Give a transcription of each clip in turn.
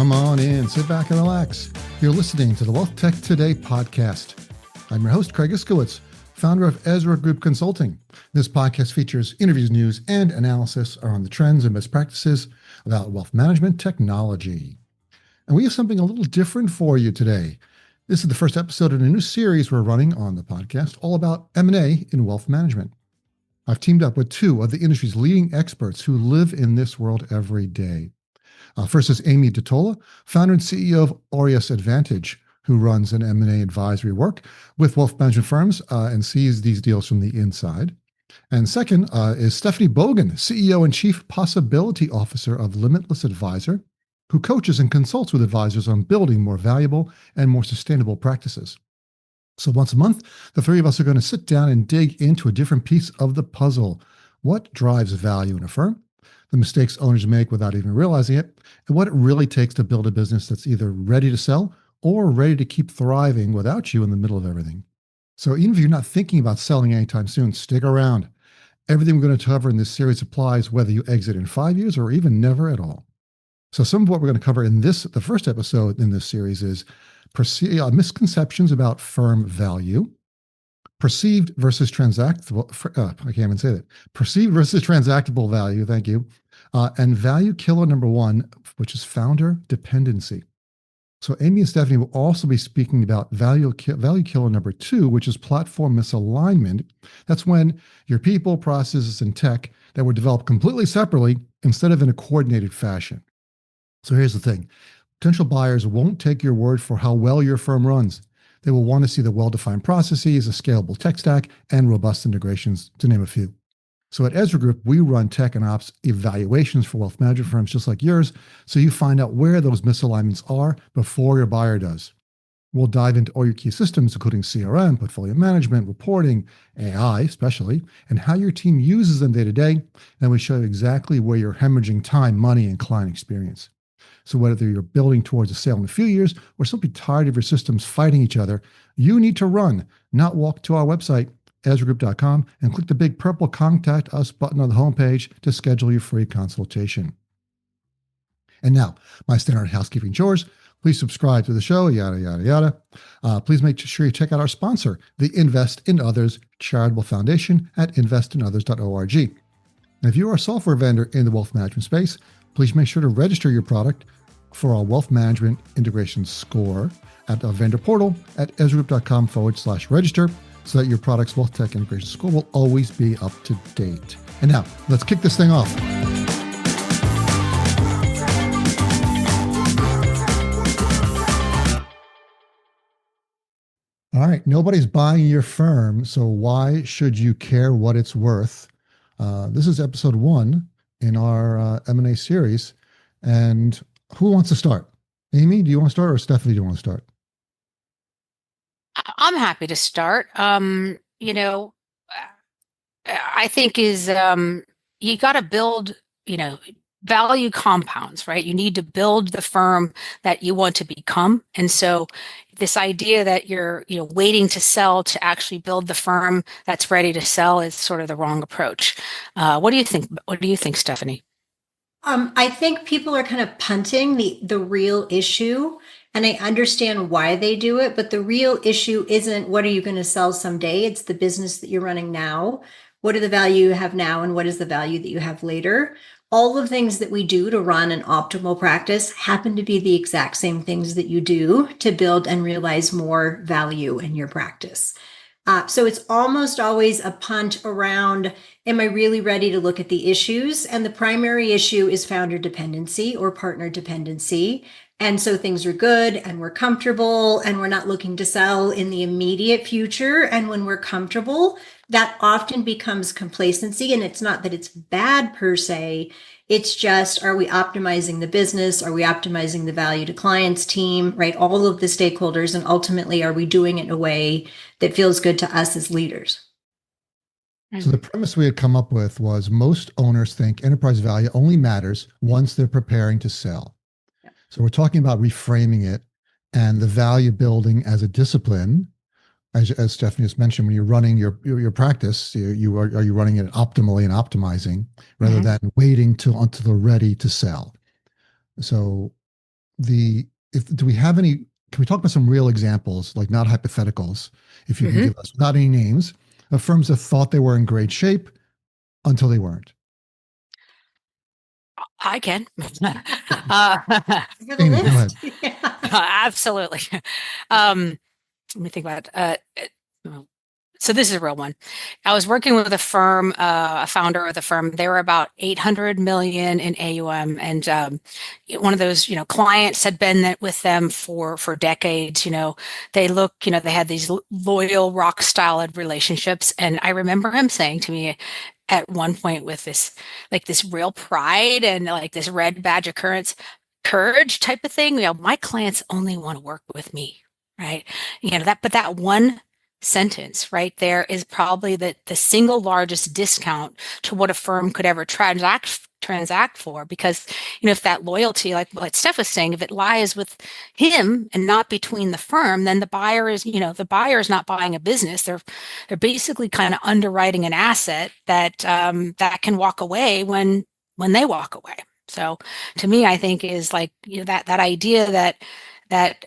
Come on in, sit back and relax. You're listening to the Wealth Tech Today podcast. I'm your host, Craig Iskowitz, founder of Ezra Group Consulting. This podcast features interviews, news, and analysis around the trends and best practices about wealth management technology. And we have something a little different for you today. This is the first episode in a new series we're running on the podcast, all about M&A in wealth management. I've teamed up with two of the industry's leading experts who live in this world every day. First is Amy DeTolla, founder and CEO of Aureus Advantage, who runs an M&A advisory work with wealth management firms and sees these deals from the inside. And second is Stephanie Bogan, CEO and Chief Possibility Officer of Limitless Advisor, who coaches and consults with advisors on building more valuable and more sustainable practices. So once a month, the three of us are going to sit down and dig into a different piece of the puzzle. What drives value in a firm? The mistakes owners make without even realizing it, and what it really takes to build a business that's either ready to sell or ready to keep thriving without you in the middle of everything. So even if you're not thinking about selling anytime soon, stick around. Everything we're going to cover in this series applies whether you exit in 5 years or even never at all. So some of what we're going to cover in the first episode in this series is misconceptions about firm value, perceived versus transactable, I can't even say that. Perceived versus transactable value, thank you. And value killer number one, which is founder dependency. So Amy and Stephanie will also be speaking about value killer number two, which is platform misalignment. That's when your people, processes, and tech that were developed completely separately instead of in a coordinated fashion. So here's the thing. Potential buyers won't take your word for how well your firm runs. They will want to see the well-defined processes, a scalable tech stack, and robust integrations, to name a few. So at Ezra Group, we run tech and ops evaluations for wealth management firms just like yours, so you find out where those misalignments are before your buyer does. We'll dive into all your key systems, including CRM, portfolio management, reporting, AI especially, and how your team uses them day to day. And we show you exactly where you're hemorrhaging time, money, and client experience. So whether you're building towards a sale in a few years or simply tired of your systems fighting each other, you need to run, not walk to our website, EzraGroup.com, and click the big purple Contact Us button on the homepage to schedule your free consultation. And now, my standard housekeeping chores. Please subscribe to the show, yada, yada, yada. Please make sure you check out our sponsor, the Invest in Others Charitable Foundation at investinothers.org. And if you are a software vendor in the wealth management space, please make sure to register your product for our wealth management integration score at the vendor portal at ezragroup.com/register so that your product's wealth tech integration score will always be up to date. And now, let's kick this thing off. All right, nobody's buying your firm, so why should you care what it's worth? This is episode 1 in our M&A series. And who wants to start? Amy, do you want to start, or Stephanie, do you want to start? I'm happy to start. I think you got to build, value compounds, right? You need to build the firm that you want to become. And so this idea that you're, waiting to sell to actually build the firm that's ready to sell is sort of the wrong approach. What do you think? What do you think, Stephanie? I think people are kind of punting the real issue, and I understand why they do it, but the real issue isn't what are you going to sell someday? It's the business that you're running now. What are the value you have now, and what is the value that you have later? All the things that we do to run an optimal practice happen to be the exact same things that you do to build and realize more value in your practice. So it's almost always a punt around, am I really ready to look at the issues? And the primary issue is founder dependency or partner dependency. And so things are good and we're comfortable and we're not looking to sell in the immediate future. And when we're comfortable, that often becomes complacency. And it's not that it's bad per se. It's just, are we optimizing the business? Are we optimizing the value to clients, team, right? All of the stakeholders. And ultimately, are we doing it in a way that feels good to us as leaders? So the premise we had come up with was most owners think enterprise value only matters once they're preparing to sell. Yeah. So we're talking about reframing it and the value building as a discipline. As Stephanie just mentioned, when you're running your practice, are you running it optimally and optimizing rather than waiting until they're ready to sell. So do we have any, can we talk about some real examples, like not hypotheticals, if you can give us, not any names, of firms that thought they were in great shape until they weren't? I can. You have a Amy, go ahead. list. Yeah. Absolutely. Let me think about it. So this is a real one. I was working with a firm, a founder of the firm. They were about 800 million in AUM, and one of those, clients had been with them for decades. They they had these loyal rock solid relationships, and I remember him saying to me at one point with this real pride and like this red badge occurrence, courage type of thing. My clients only want to work with me, right? But that one sentence right there is probably the single largest discount to what a firm could ever transact for, because if that loyalty, like what Steph was saying, if it lies with him and not between the firm, then the buyer is not buying a business. They're basically kind of underwriting an asset that that can walk away when they walk away. So to me, I think is like that idea that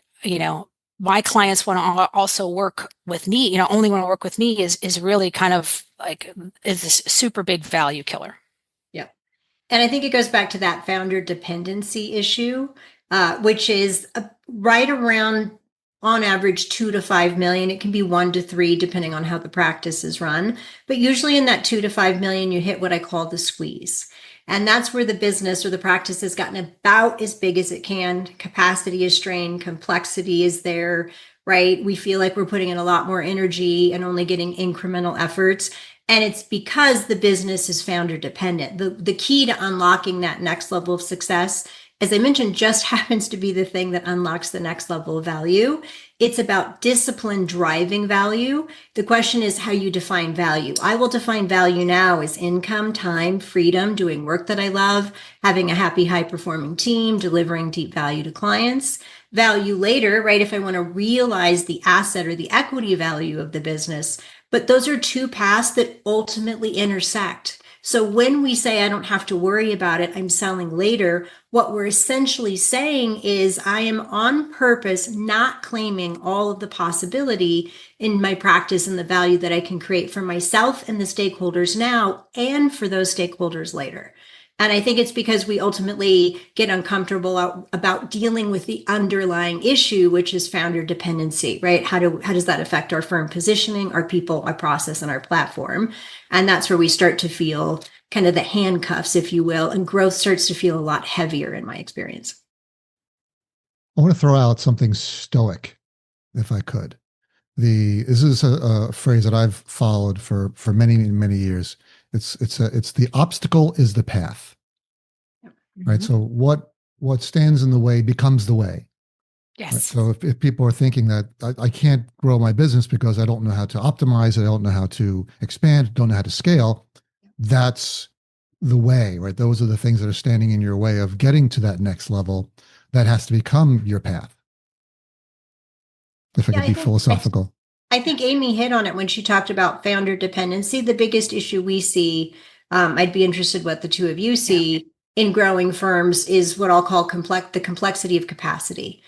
my clients want to also work with me, only want to work with me is really kind of like is this super big value killer. Yeah. And I think it goes back to that founder dependency issue, which is right around, on average, 2 to 5 million. It can be 1 to 3, depending on how the practice is run. But usually in that 2 to 5 million, you hit what I call the squeeze. And that's where the business or the practice has gotten about as big as it can. Capacity is strained, complexity is there, right? We feel like we're putting in a lot more energy and only getting incremental efforts. And it's because the business is founder dependent. The key to unlocking that next level of success, as I mentioned, just happens to be the thing that unlocks the next level of value. It's about discipline driving value. The question is how you define value. I will define value now as income, time, freedom, doing work that I love, having a happy, high-performing team, delivering deep value to clients. Value later, right, if I want to realize the asset or the equity value of the business. But those are two paths that ultimately intersect. So when we say I don't have to worry about it, I'm selling later, what we're essentially saying is I am on purpose not claiming all of the possibility in my practice and the value that I can create for myself and the stakeholders now and for those stakeholders later. And I think it's because we ultimately get uncomfortable about dealing with the underlying issue, which is founder dependency, right? How does that affect our firm positioning, our people, our process, and our platform? And that's where we start to feel kind of the handcuffs, if you will, and growth starts to feel a lot heavier in my experience. I want to throw out something stoic, if I could. This is a phrase that I've followed for many, many years. It's the obstacle is the path, right? So what stands in the way becomes the way. Yes. Right? So if people are thinking that I can't grow my business because I don't know how to optimize, I don't know how to expand, don't know how to scale, that's the way, right? Those are the things that are standing in your way of getting to that next level. That has to become your path. If I could be philosophical. I think Amy hit on it when she talked about founder dependency. The biggest issue we see, I'd be interested what the two of you see in growing firms, is what I'll call the complexity of capacity.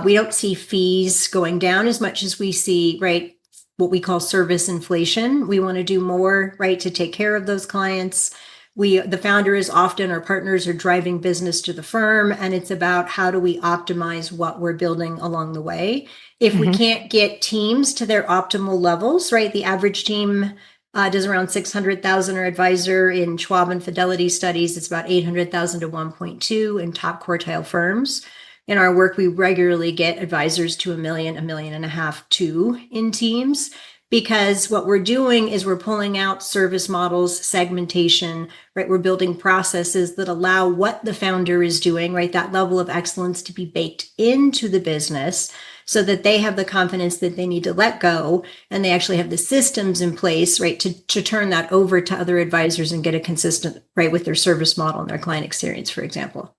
We don't see fees going down as much as we see, right, what we call service inflation. We want to do more, right, to take care of those clients. The founder is often, our partners are driving business to the firm, and it's about how do we optimize what we're building along the way. If we can't get teams to their optimal levels, right? The average team does around 600,000 or advisor. In Schwab and Fidelity studies, it's about 800,000 to 1.2 in top quartile firms. In our work, we regularly get advisors to $1 million, $1.5 million, 2 in teams. Because what we're doing is we're pulling out service models, segmentation, right? We're building processes that allow what the founder is doing, right? That level of excellence to be baked into the business so that they have the confidence that they need to let go, and they actually have the systems in place, right? To turn that over to other advisors and get a consistent, right, with their service model and their client experience, for example.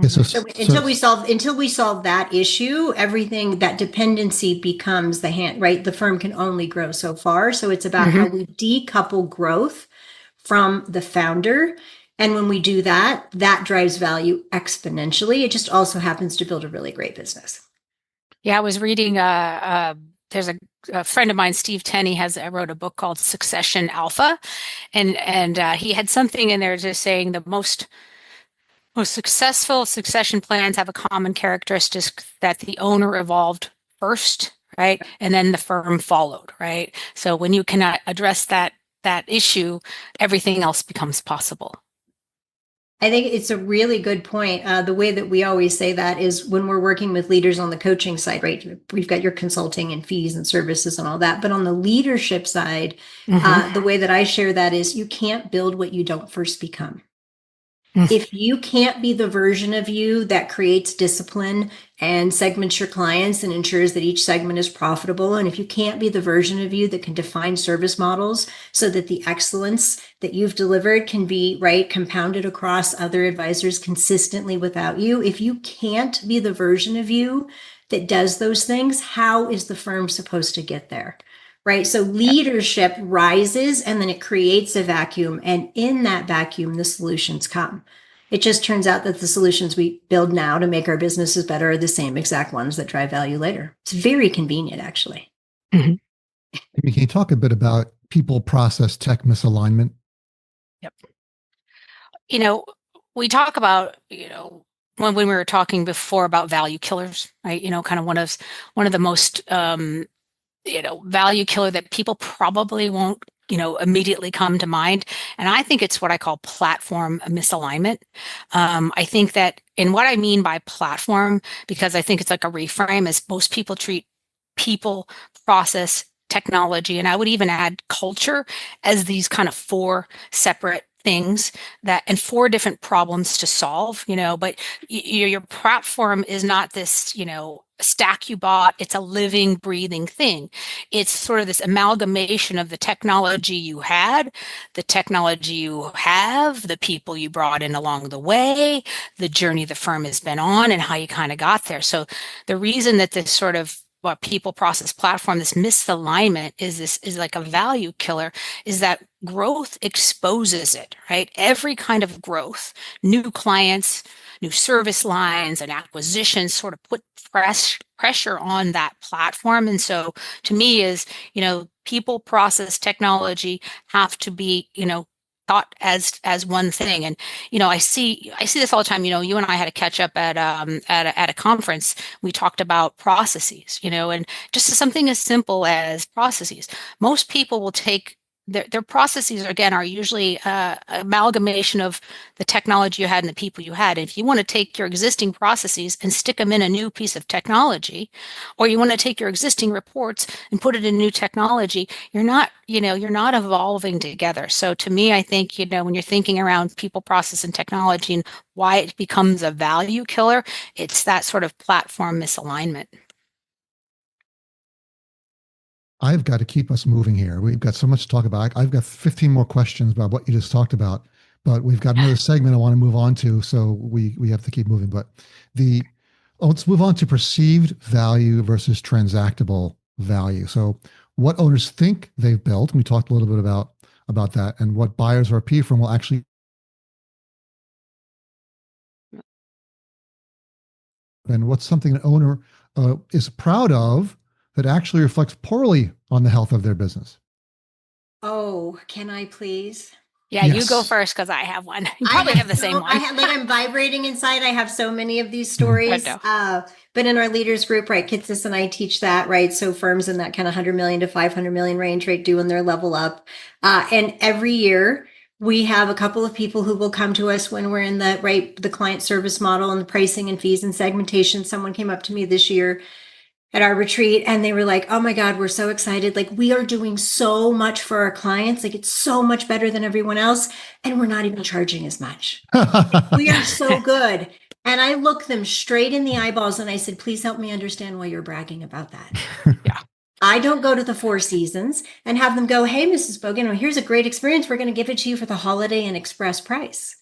So until we solve that issue, everything, that dependency becomes the hand, right? The firm can only grow so far. So it's about how we decouple growth from the founder. And when we do that, that drives value exponentially. It just also happens to build a really great business. Yeah, I was reading, there's a friend of mine, Steve Tenney, wrote a book called Succession Alpha. And he had something in there just saying the most successful succession plans have a common characteristic that the owner evolved first, right? And then the firm followed, right? So when you can address that issue, everything else becomes possible. I think it's a really good point. The way that we always say that is when we're working with leaders on the coaching side, right? We've got your consulting and fees and services and all that. But on the leadership side, the way that I share that is you can't build what you don't first become. If you can't be the version of you that creates discipline and segments your clients and ensures that each segment is profitable, and if you can't be the version of you that can define service models so that the excellence that you've delivered can be, right, compounded across other advisors consistently without you, if you can't be the version of you that does those things, how is the firm supposed to get there? Right. So leadership rises and then it creates a vacuum. And in that vacuum, the solutions come. It just turns out that the solutions we build now to make our businesses better are the same exact ones that drive value later. It's very convenient, actually. Can you talk a bit about people, process, tech misalignment? Yep. We talk about, when we were talking before about value killers, right? Kind of one of the most value killer that people probably won't, immediately come to mind. And I think it's what I call platform misalignment. I think that, and what I mean by platform, because I think it's like a reframe, is most people treat people, process, technology, and I would even add culture as these kind of four separate things and four different problems to solve, but your platform is not this, stack you bought. It's a living, breathing thing. It's sort of this amalgamation of the technology you had, the technology you have, the people you brought in along the way, the journey the firm has been on, and how you kind of got there. So the reason that this sort of people process platform, this misalignment is like a value killer, is that growth exposes it, right? Every kind of growth, new clients, new service lines and acquisitions sort of put pressure on that platform. And so to me is, people, process, technology have to be, thought as one thing. And I see this all the time. You and I had a catch up at a conference. We talked about processes, and just something as simple as processes. Most people will take their processes, again, are usually amalgamation of the technology you had and the people you had. And if you want to take your existing processes and stick them in a new piece of technology, or you want to take your existing reports and put it in new technology, you're not evolving together. So to me, I think, when you're thinking around people, process, and technology and why it becomes a value killer, it's that sort of platform misalignment. I've got to keep us moving here. We've got so much to talk about. I've got 15 more questions about what you just talked about, but we've got another segment I want to move on to, so we have to keep moving. But let's move on to perceived value versus transactable value. So what owners think they've built, and we talked a little bit about that, and what buyers or PE firm will actually, and what's something an owner is proud of that actually reflects poorly on the health of their business. Oh, can I please? Yeah, yes. You go first because I have one. You probably have the same one. I'm vibrating inside. I have so many of these stories. But in our leaders group, right, Kitsis and I teach that, right? So firms in that kind of 100 million to 500 million range, right, doing their level up. And every year we have a couple of people who will come to us when we're in the client service model and the pricing and fees and segmentation. Someone came up to me this year at our retreat and they were like, oh my God, we're so excited. Like, we are doing so much for our clients. Like, it's so much better than everyone else. And we're not even charging as much. We are so good. And I looked them straight in the eyeballs and I said, please help me understand why you're bragging about that. Yeah. I don't go to the Four Seasons and have them go, hey, Mrs. Bogan, well, here's a great experience. We're going to give it to you for the holiday and express price.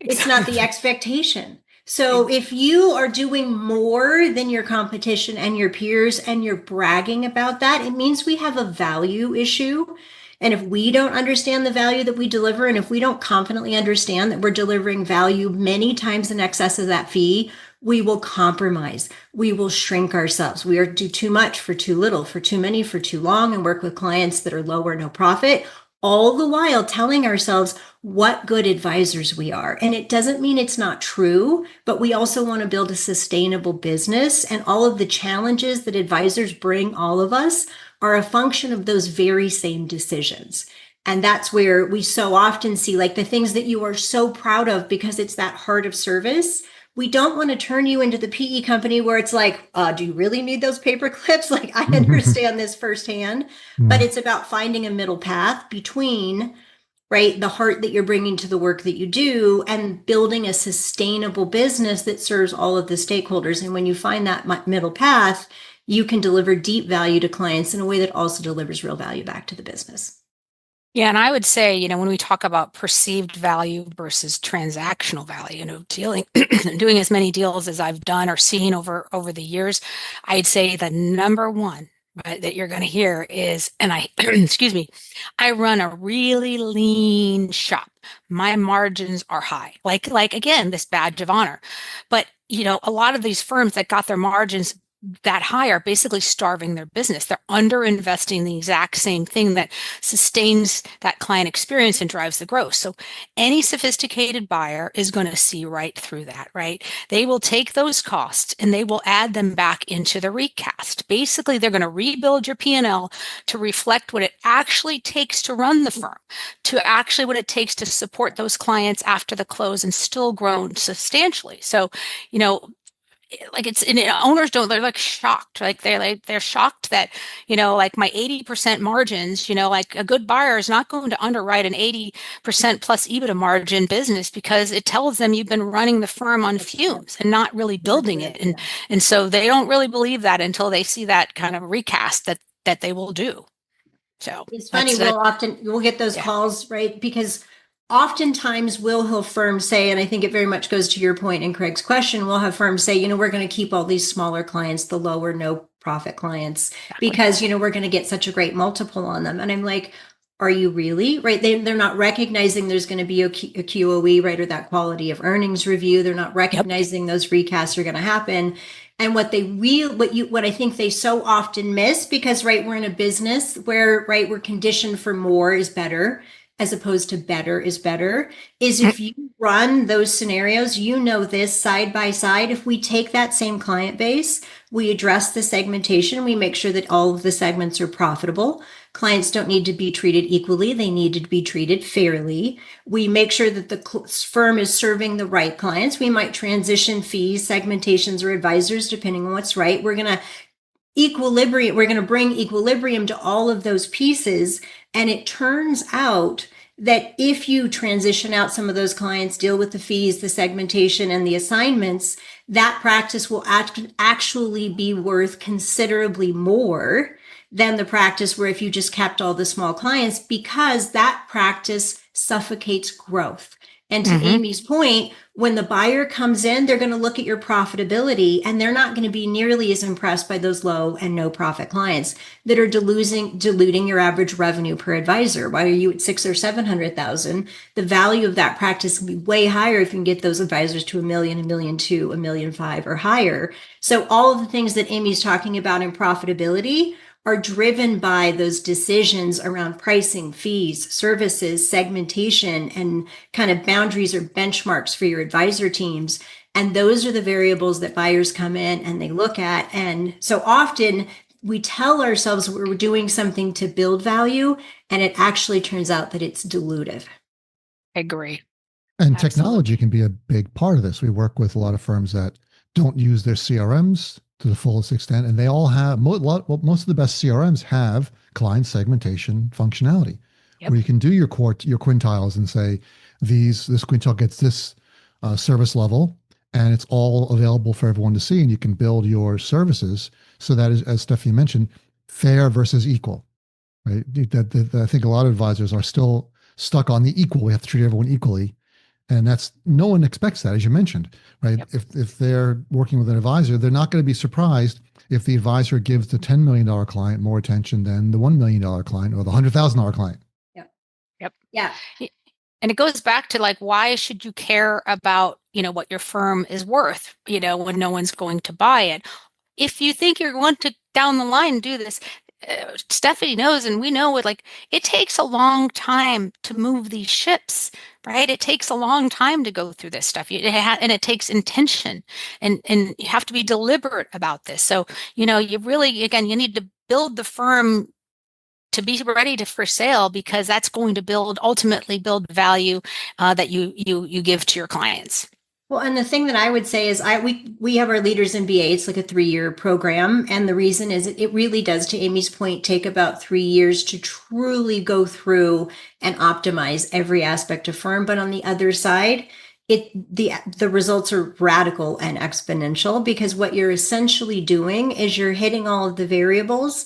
It's not the expectation. So if you are doing more than your competition and your peers and you're bragging about that, it means we have a value issue. And if we don't understand the value that we deliver, and if we don't confidently understand that we're delivering value many times in excess of that fee, we will compromise. We will shrink ourselves. We are do too much for too little, for too many, for too long, and work with clients that are low or no profit, all the while telling ourselves what good advisors we are. And it doesn't mean it's not true, but we also want to build a sustainable business. And all of the challenges that advisors bring all of us are a function of those very same decisions. And that's where we so often see like the things that you are so proud of because it's that heart of service. We don't want to turn you into the PE company where it's like, do you really need those paper clips? Like, I understand this firsthand, but it's about finding a middle path between, right, the heart that you're bringing to the work that you do and building a sustainable business that serves all of the stakeholders. And when you find that middle path, you can deliver deep value to clients in a way that also delivers real value back to the business. Yeah, and I would say, when we talk about perceived value versus transactional value, doing as many deals as I've done or seen over the years, I'd say the number one, right, that you're going to hear is, and I, excuse me, I run a really lean shop. My margins are high. Like again, this badge of honor. But, a lot of these firms that got their margins that high are basically starving their business. They're underinvesting in the exact same thing that sustains that client experience and drives the growth. So any sophisticated buyer is going to see right through that, right? They will take those costs and they will add them back into the recast. Basically, they're going to rebuild your P&L to reflect what it actually takes to run the firm, to actually what it takes to support those clients after the close and still grow substantially. So, owners they're like shocked, they're shocked that, like my 80% margins, like a good buyer is not going to underwrite an 80% plus EBITDA margin business because it tells them you've been running the firm on fumes and not really building it. And so they don't really believe that until they see that kind of recast that they will do. So it's funny, we'll get those calls, right? Because oftentimes we'll have firms say, and I think it very much goes to your point in Craig's question, we'll have firms say, we're going to keep all these smaller clients, the low or no profit clients, because, we're going to get such a great multiple on them. And I'm like, are you really? Right? They're not recognizing there's going to be a QOE, right? Or that quality of earnings review. They're not recognizing those recasts are going to happen. And what I think they so often miss, because, right, we're in a business where, right, we're conditioned for more is better, as opposed to better is better, is if you run those scenarios, this side by side, if we take that same client base, we address the segmentation, we make sure that all of the segments are profitable. Clients don't need to be treated equally. They need to be treated fairly. We make sure that the firm is serving the right clients. We might transition fees, segmentations, or advisors, depending on what's right. We're going to bring equilibrium to all of those pieces. And it turns out that if you transition out some of those clients, deal with the fees, the segmentation, and the assignments, that practice will actually be worth considerably more than the practice where if you just kept all the small clients, because that practice suffocates growth. And to Amy's point, when the buyer comes in, they're going to look at your profitability and they're not going to be nearly as impressed by those low and no profit clients that are diluting your average revenue per advisor. Why are you at $600,000 or $700,000? The value of that practice can be way higher if you can get those advisors to $1 million, $1.2 million, $1.5 million or higher. So all of the things that Amy's talking about in profitability are driven by those decisions around pricing, fees, services, segmentation, and kind of boundaries or benchmarks for your advisor teams. And those are the variables that buyers come in and they look at. And so often we tell ourselves we're doing something to build value, and it actually turns out that it's dilutive. I agree. And technology can be a big part of this. We work with a lot of firms that don't use their CRMs to the fullest extent, and they all have most of the best CRMs have client segmentation functionality, where you can do your quintiles and say this quintile gets this service level, and it's all available for everyone to see, and you can build your services so that is, as Stephanie mentioned, fair versus equal, right? I think a lot of advisors are still stuck on the equal. We have to treat everyone equally. And no one expects that, as you mentioned, right? If they're working with an advisor, they're not going to be surprised if the advisor gives the $10 million client more attention than the $1 million client or the $100,000 client, Yeah. And it goes back to like, why should you care about, what your firm is worth, when no one's going to buy it? If you think you're going to down the line do this, Stephanie knows, and we know it, like it takes a long time to move these ships, right? It takes a long time to go through this stuff. And it takes intention, and you have to be deliberate about this. So, you really, again, you need to build the firm to be ready for sale, because that's going to ultimately build value that you give to your clients. Well, and the thing that I would say is we have our Leaders MBA. It's like a 3-year program. And the reason is it really does, to Amy's point, take about 3 years to truly go through and optimize every aspect of firm. But on the other side, the results are radical and exponential, because what you're essentially doing is you're hitting all of the variables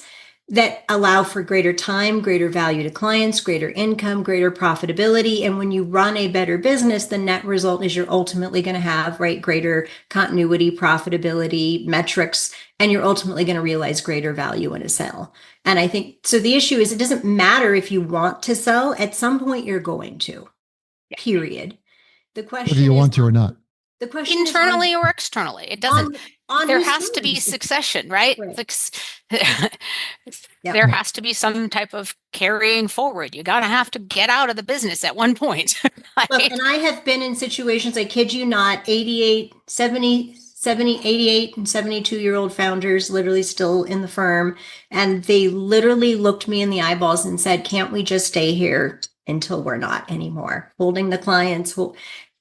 that allow for greater time, greater value to clients, greater income, greater profitability. And when you run a better business, the net result is you're ultimately going to have, right, greater continuity, profitability, metrics, and you're ultimately going to realize greater value in a sale. And I think, so the issue is, it doesn't matter if you want to sell, at some point you're going to, period. The question whether you want to or not. The question internally or externally, it doesn't. There has to be succession, right? There has to be some type of carrying forward. You gotta have to get out of the business at one point. Right? Look, and I have been in situations, I kid you not, 88, 70, 88 and 72-year-old founders literally still in the firm. And they literally looked me in the eyeballs and said, can't we just stay here until we're not anymore? Holding the clients.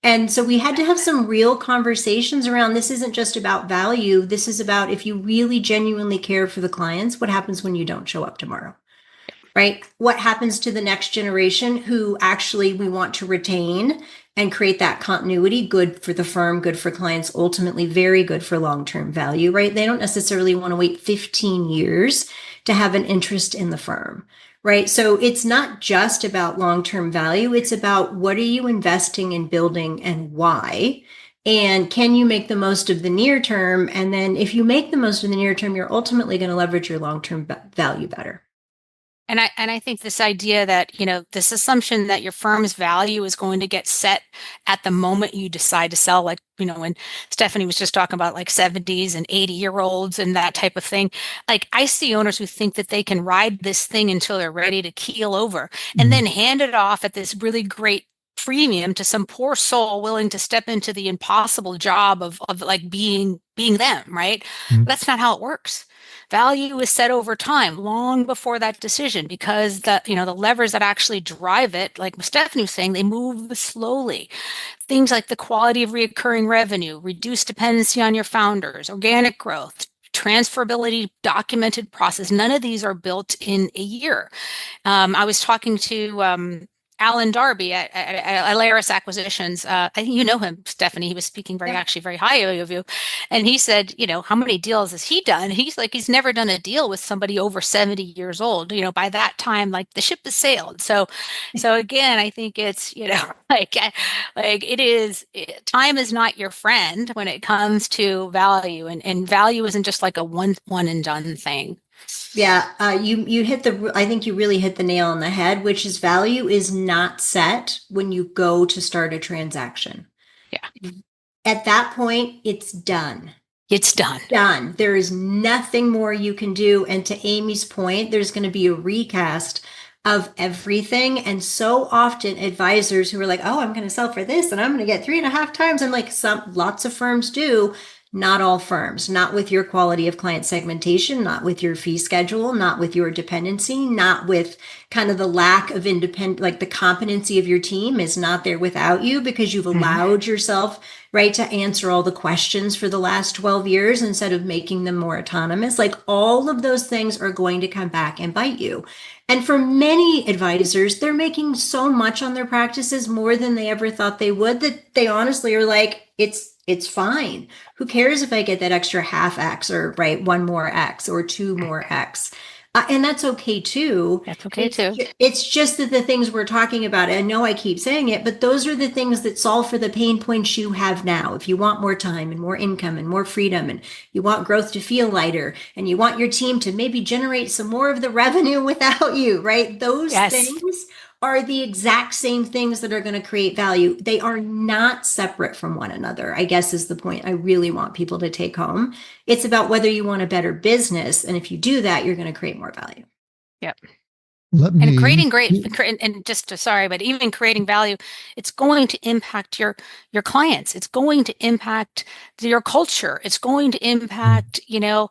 And so we had to have some real conversations around, this isn't just about value. This is about, if you really genuinely care for the clients, what happens when you don't show up tomorrow, right? What happens to the next generation who actually we want to retain and create that continuity, good for the firm, good for clients, ultimately very good for long-term value, right? They don't necessarily want to wait 15 years to have an interest in the firm. Right. So it's not just about long-term value. It's about, what are you investing in building and why? And can you make the most of the near term? And then if you make the most of the near term, you're ultimately going to leverage your long-term value better. And I think this idea that, this assumption that your firm's value is going to get set at the moment you decide to sell, like, when Stephanie was just talking about like 70s and 80-year-olds and that type of thing. Like, I see owners who think that they can ride this thing until they're ready to keel over and then hand it off at this really great premium to some poor soul willing to step into the impossible job of like being them, right? That's not how it works. Value is set over time, long before that decision, because the levers that actually drive it, like Stephanie was saying, they move slowly. Things like the quality of recurring revenue, reduced dependency on your founders, organic growth, transferability, documented process. None of these are built in a year. I was talking to Alan Darby at Aureus Acquisitions. I think you know him, Stephanie. He was speaking actually very highly of you. And he said, how many deals has he done? He's like, he's never done a deal with somebody over 70 years old. By that time, like the ship has sailed. So again, I think it's, like it is, time is not your friend when it comes to value, and value isn't just like a one and done thing. Yeah, you hit I think you really hit the nail on the head, which is, value is not set when you go to start a transaction. Yeah. At that point, it's done. It's done. Done. There is nothing more you can do. And to Amy's point, there's going to be a recast of everything. And so often advisors who are like, oh, I'm going to sell for this and I'm going to get 3.5 times. I'm like, lots of firms do. Not all firms, not with your quality of client segmentation, not with your fee schedule, not with your dependency, not with kind of the lack of independent, like the competency of your team is not there without you, because you've allowed yourself, right, to answer all the questions for the last 12 years instead of making them more autonomous. Like, all of those things are going to come back and bite you. And for many advisors, they're making so much on their practices, more than they ever thought they would, that they honestly are like, it's fine. Who cares if I get that extra half X, or right, 1 more X or 2 more X? And that's okay too. That's okay too. It's just that the things we're talking about, I know I keep saying it, but those are the things that solve for the pain points you have now. If you want more time and more income and more freedom, and you want growth to feel lighter, and you want your team to maybe generate some more of the revenue without you, right? Those things are the exact same things that are going to create value. They are not separate from one another, I guess is the point I really want people to take home. It's about whether you want a better business. And if you do that, you're going to create more value. Yep. Let creating me, and just sorry, but even creating value, it's going to impact your clients. It's going to impact your culture. It's going to impact, the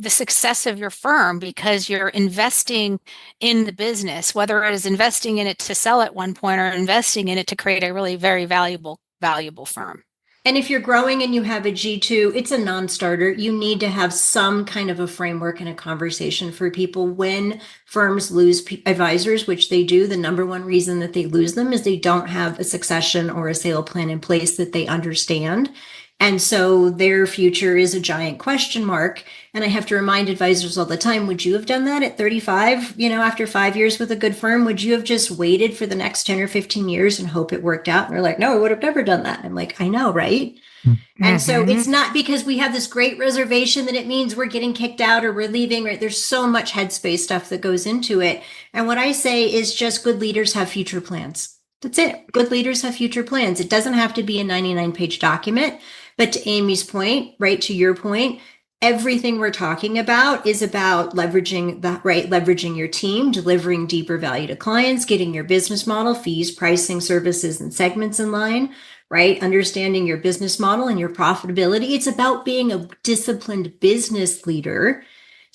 success of your firm because you're investing in the business, whether it is investing in it to sell at one point or investing in it to create a really very valuable firm. And if you're growing and you have a G2, it's a non-starter. You need to have some kind of a framework and a conversation for people when firms lose advisors, which they do. The number one reason that they lose them is they don't have a succession or a sale plan in place that they understand. And so their future is a giant question mark. And I have to remind advisors all the time, would you have done that at 35, after 5 years with a good firm? Would you have just waited for the next 10 or 15 years and hope it worked out? And they're like, no, I would have never done that. I'm like, I know, right? And so it's not because we have this great reservation that it means we're getting kicked out or we're leaving, right? There's so much headspace stuff that goes into it. And what I say is just good leaders have future plans. That's it. Good leaders have future plans. It doesn't have to be a 99-page document. But to Amy's point, right, to your point, everything we're talking about is about leveraging your team, delivering deeper value to clients, getting your business model, fees, pricing, services, and segments in line, right? Understanding your business model and your profitability. It's about being a disciplined business leader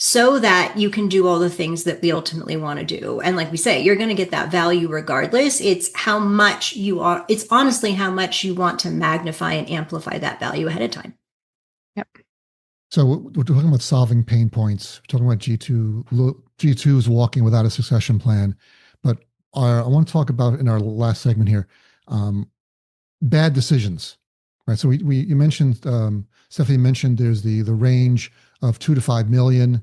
so that you can do all the things that we ultimately want to do. And like we say, you're going to get that value regardless. It's honestly how much you want to magnify and amplify that value ahead of time. Yep. So we're talking about solving pain points. We're talking about G2s walking without a succession plan. But I want to talk about in our last segment here, bad decisions, right? So you mentioned, Stephanie mentioned there's the range of 2 to 5 million.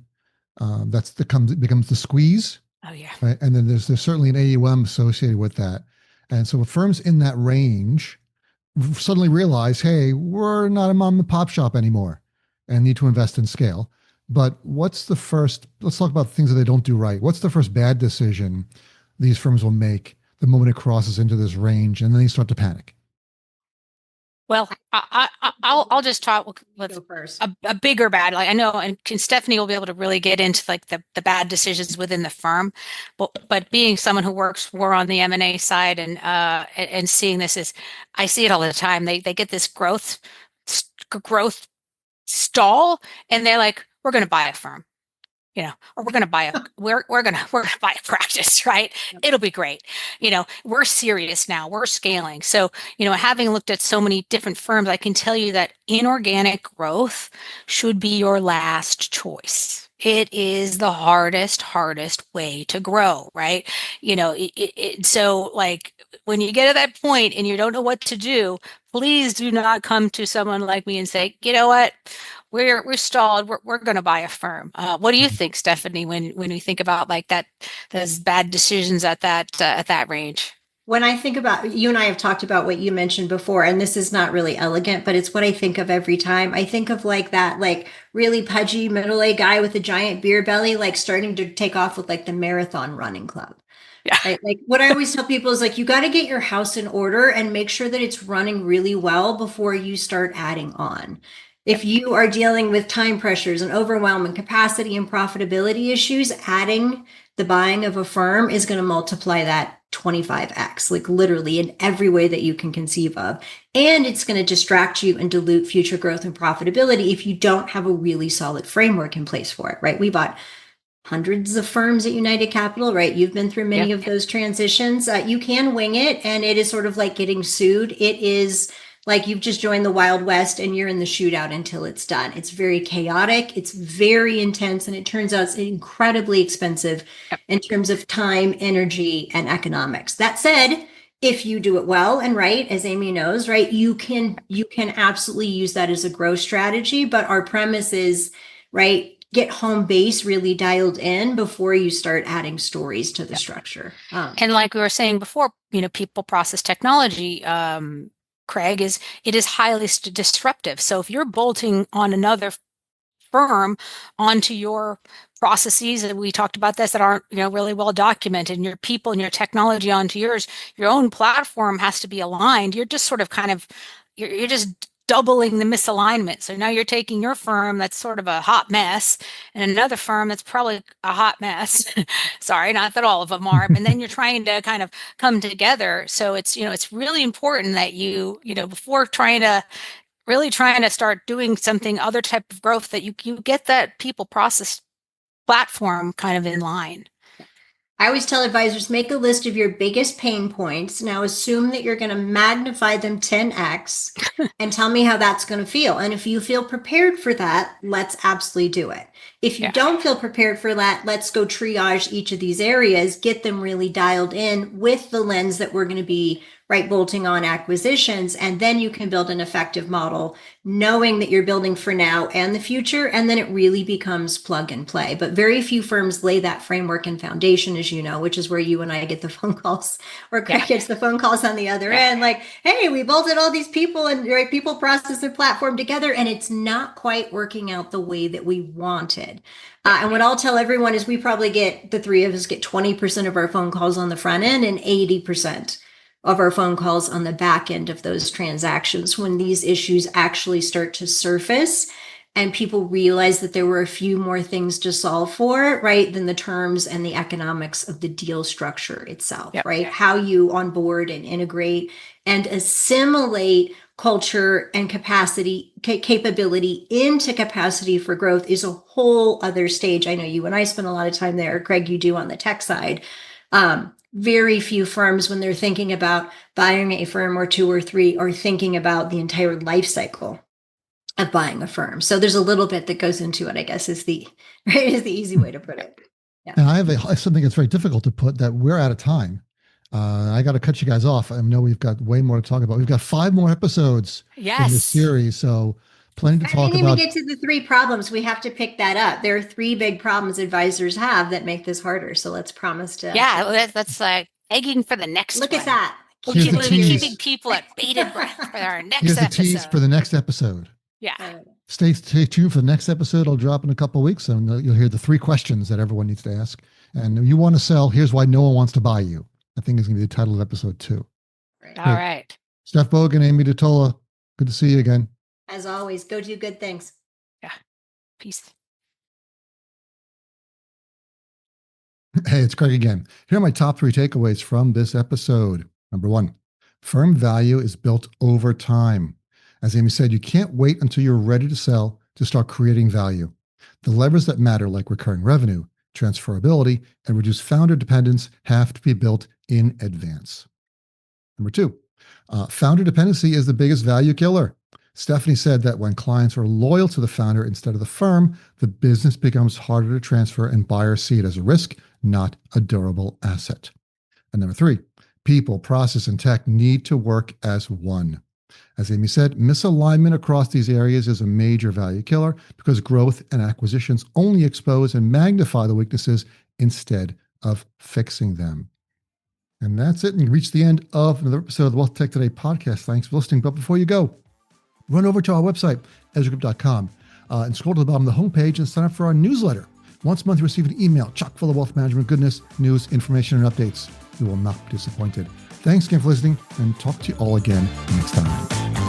Becomes the squeeze. Oh yeah. Right? And then there's certainly an AUM associated with that. And so firms in that range suddenly realize, hey, we're not a mom and pop shop anymore and need to invest in scale. But let's talk about things that they don't do right. What's the first bad decision these firms will make the moment it crosses into this range and then they start to panic? Well, I'll just talk with a bigger bad. Like I know, and Stephanie will be able to really get into like the bad decisions within the firm. But being someone who works more on the M&A side and seeing this I see it all the time. They get this growth stall, and they're like, we're going to buy a firm. Or we're going to buy we're going to buy a practice, right? It'll be great. We're serious now. We're scaling. So, having looked at so many different firms, I can tell you that inorganic growth should be your last choice. It is the hardest way to grow, right? So like when you get to that point and you don't know what to do, please do not come to someone like me and say, you know what? We're stalled. We're going to buy a firm. What do you think, Stephanie, when we think about like those bad decisions at that range? When I think about, you and I have talked about what you mentioned before, and this is not really elegant, but it's what I think of every time. I think of like that, like really pudgy middle-aged guy with a giant beer belly, like starting to take off with like the marathon running club. Yeah. Right? Like what I always tell people is like, you got to get your house in order and make sure that it's running really well before you start adding on. If you are dealing with time pressures and overwhelm and capacity and profitability issues, adding the buying of a firm is going to multiply that 25x, like literally in every way that you can conceive of. And it's going to distract you and dilute future growth and profitability if you don't have a really solid framework in place for it, right? We bought hundreds of firms at United Capital, right? You've been through many of those transitions. You can wing it, and it is sort of like getting sued. It is like you've just joined the Wild West and you're in the shootout until it's done. It's very chaotic. It's very intense. And it turns out it's incredibly expensive in terms of time, energy, and economics. That said, if you do it well and right, as Amy knows, right, you can absolutely use that as a growth strategy. But our premise is, right, get home base really dialed in before you start adding stories to the structure. And like we were saying before, people, process, technology, Craig, it is highly disruptive. So if you're bolting on another firm onto your processes, and we talked about this, that aren't, really well documented, and your people and your technology onto yours. Your own platform has to be aligned. You're just sort of you're just doubling the misalignment. So now you're taking your firm that's sort of a hot mess and another firm that's probably a hot mess. Sorry, not that all of them are, and then you're trying to kind of come together. So it's, it's really important that you, before trying to start doing something, other type of growth, that you get that people process platform kind of in line. I always tell advisors, make a list of your biggest pain points. Now assume that you're going to magnify them 10x and tell me how that's going to feel. And if you feel prepared for that, let's absolutely do it. If you don't feel prepared for that, let's go triage each of these areas, get them really dialed in with the lens that we're going to be bolting on acquisitions. And then you can build an effective model, knowing that you're building for now and the future. And then it really becomes plug and play. But very few firms lay that framework and foundation, as you know, which is where you and I get the phone calls, or Craig gets the phone calls on the other end. Like, hey, we bolted all these people and people, process, and platform together, and it's not quite working out the way that we wanted. And what I'll tell everyone is we probably the three of us get 20% of our phone calls on the front end and 80% of our phone calls on the back end of those transactions, when these issues actually start to surface and people realize that there were a few more things to solve for, than the terms and the economics of the deal structure itself, How you onboard and integrate and assimilate culture and capability into capacity for growth is a whole other stage. I know you and I spend a lot of time there. Craig, you do on the tech side. Very few firms, when they're thinking about buying a firm or two or three, are thinking about the entire life cycle of buying a firm. So there's a little bit that goes into it, I guess, is the easy way to put it. Yeah. And I have something that's very difficult to put, that we're out of time. I got to cut you guys off. I know we've got way more to talk about. We've got 5 more episodes in this series, so plenty to talk about. I didn't even get to the 3 problems. We have to pick that up. There are 3 big problems advisors have that make this harder. So let's promise to. Yeah, that's egging for the next Look one. At that. Keeping people at bated breath for our next episode. Here's the tease for the next episode. Yeah. Stay tuned for the next episode. I'll drop in a couple of weeks, and you'll hear the 3 questions that everyone needs to ask. And if you want to sell, here's why no one wants to buy you. I think is going to be the title of episode 2. All right. Steph Bogan, Amy DeTolla, good to see you again. As always, go do good things. Yeah. Peace. Hey, it's Craig again. Here are my top 3 takeaways from this episode. Number 1, firm value is built over time. As Amy said, you can't wait until you're ready to sell to start creating value. The levers that matter, like recurring revenue, transferability, and reduced founder dependence, have to be built in advance. Number 2, founder dependency is the biggest value killer. Stephanie said that when clients are loyal to the founder instead of the firm, the business becomes harder to transfer and buyers see it as a risk, not a durable asset. And number 3, people, process, and tech need to work as one. As Amy said, misalignment across these areas is a major value killer because growth and acquisitions only expose and magnify the weaknesses instead of fixing them. And that's it. And you reach the end of another episode of the Wealth Tech Today podcast. Thanks for listening. But before you go, run over to our website, ezragroup.com, and scroll to the bottom of the homepage and sign up for our newsletter. Once a month, you receive an email chock full of wealth management goodness, news, information, and updates. You will not be disappointed. Thanks again for listening, and talk to you all again next time.